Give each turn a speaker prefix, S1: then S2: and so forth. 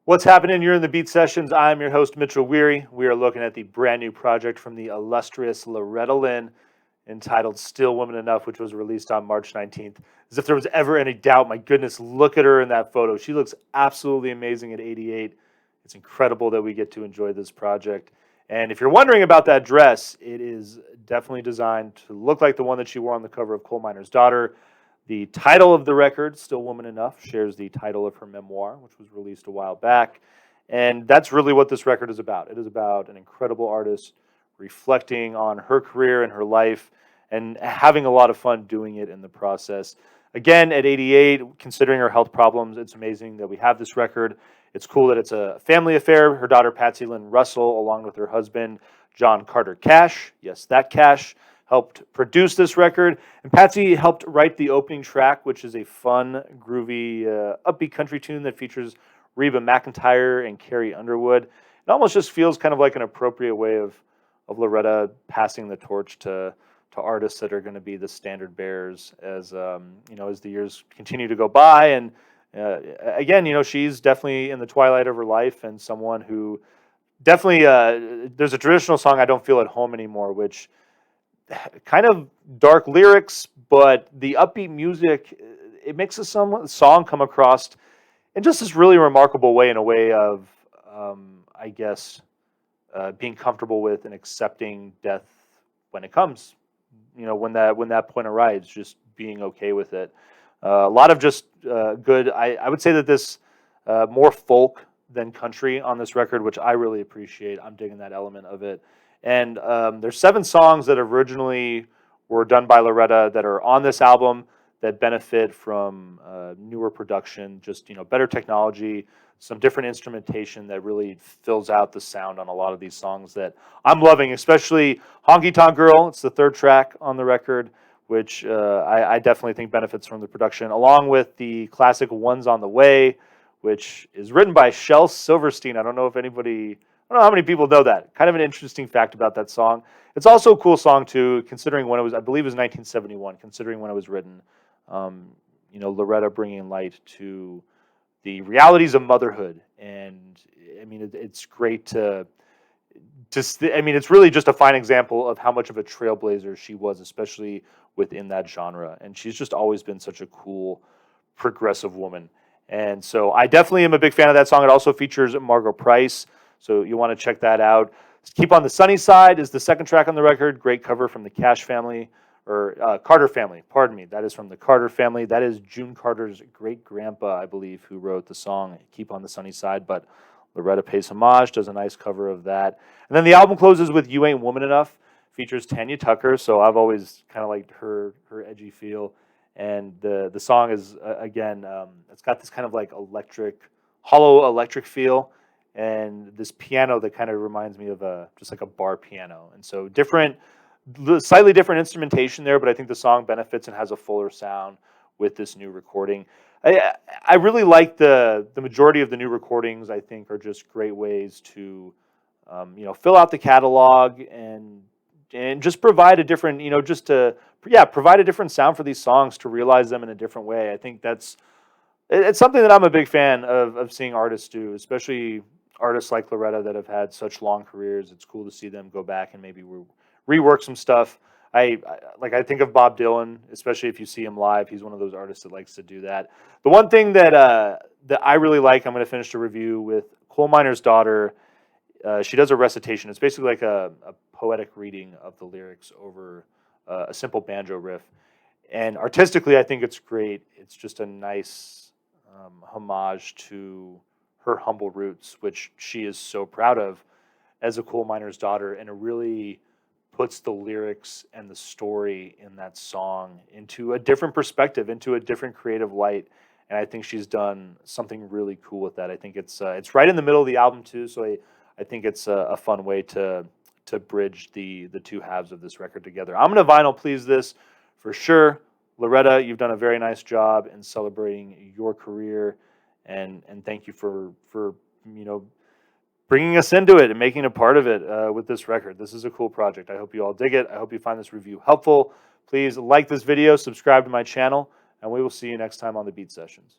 S1: What's happening? You're in the Beat Sessions. I'm your host, Mitchell Weary. We are looking at the brand new project from the illustrious Loretta Lynn entitled Still Woman Enough, which was released on March 19th. As if there was ever any doubt, my goodness, look at her in that photo. She looks absolutely amazing at 88. It's incredible that we get to enjoy this project. And if you're wondering about that dress, it is definitely designed to look like the one that she wore on the cover of Coal Miner's Daughter. The title of the record, Still Woman Enough, shares the title of her memoir, which was released a while back. And that's really what this record is about. It is about an incredible artist reflecting on her career and her life and having a lot of fun doing it in the process. Again, at 88, considering her health problems, it's amazing that we have this record. It's cool that it's a family affair. Her daughter, Patsy Lynn Russell, along with her husband, John Carter Cash, yes, that Cash, helped produce this record. And Patsy helped write the opening track, which is a fun, groovy, upbeat country tune that features Reba McEntire and Carrie Underwood. It almost just feels kind of like an appropriate way of Loretta passing the torch to artists that are going to be the standard bearers as as the years continue to go by. And again, she's definitely in the twilight of her life and someone who definitely there's a traditional song, I Don't Feel at Home Anymore, which kind of dark lyrics, but the upbeat music, it makes the song come across in just this really remarkable way, in a way of, I guess, being comfortable with and accepting death when it comes. When that point arrives, just being okay with it. A lot of just good. I would say that this more folk than country on this record, which I really appreciate. I'm digging that element of it. And there's 7 songs that originally were done by Loretta that are on this album that benefit from newer production, just better technology, some different instrumentation that really fills out the sound on a lot of these songs that I'm loving, especially Honky Tonk Girl. It's the 3rd track on the record, which I definitely think benefits from the production, along with the classic One's on the Way, which is written by Shel Silverstein. I don't know how many people know that. Kind of an interesting fact about that song. It's also a cool song too, considering when it was, I believe it was 1971, considering when it was written. Loretta bringing light to the realities of motherhood. And I mean, it's great to it's really just a fine example of how much of a trailblazer she was, especially within that genre. And she's just always been such a cool, progressive woman. And so I definitely am a big fan of that song. It also features Margot Price, so you want to check that out. Keep on the Sunny Side is the 2nd track on the record. Great cover from the Cash family, or Carter family, pardon me. That is from the Carter family. That is June Carter's great-grandpa, I believe, who wrote the song Keep on the Sunny Side, but Loretta pays homage, does a nice cover of that. And then the album closes with You Ain't Woman Enough, features Tanya Tucker, so I've always kind of liked her edgy feel. And the song is, again, it's got this kind of like hollow electric feel, and this piano that kind of reminds me of just like a bar piano. And so slightly different instrumentation there, but I think the song benefits and has a fuller sound with this new recording. I really like the majority of the new recordings. I think are just great ways to fill out the catalog and just provide a different provide a different sound for these songs, to realize them in a different way. I think it's something that I'm a big fan of seeing artists do, especially artists like Loretta that have had such long careers. It's cool to see them go back and maybe rework some stuff. I think of Bob Dylan, especially if you see him live. He's one of those artists that likes to do that. The one thing that I really like, I'm going to finish the review with Coal Miner's Daughter. She does a recitation. It's basically like a poetic reading of the lyrics over a simple banjo riff. And artistically, I think it's great. It's just a nice homage to her humble roots, which she is so proud of as a coal miner's daughter, and it really puts the lyrics and the story in that song into a different perspective, into a different creative light. And I think she's done something really cool with that. I think it's right in the middle of the album too, so I think it's a fun way to bridge the two halves of this record together. I'm gonna vinyl please this for sure. Loretta, you've done a very nice job in celebrating your career, and thank you for bringing us into it and making a part of it with this record. This is a cool project. I hope you all dig it. I hope you find this review helpful. Please like this video, subscribe to my channel, and we will see you next time on the Beat Sessions.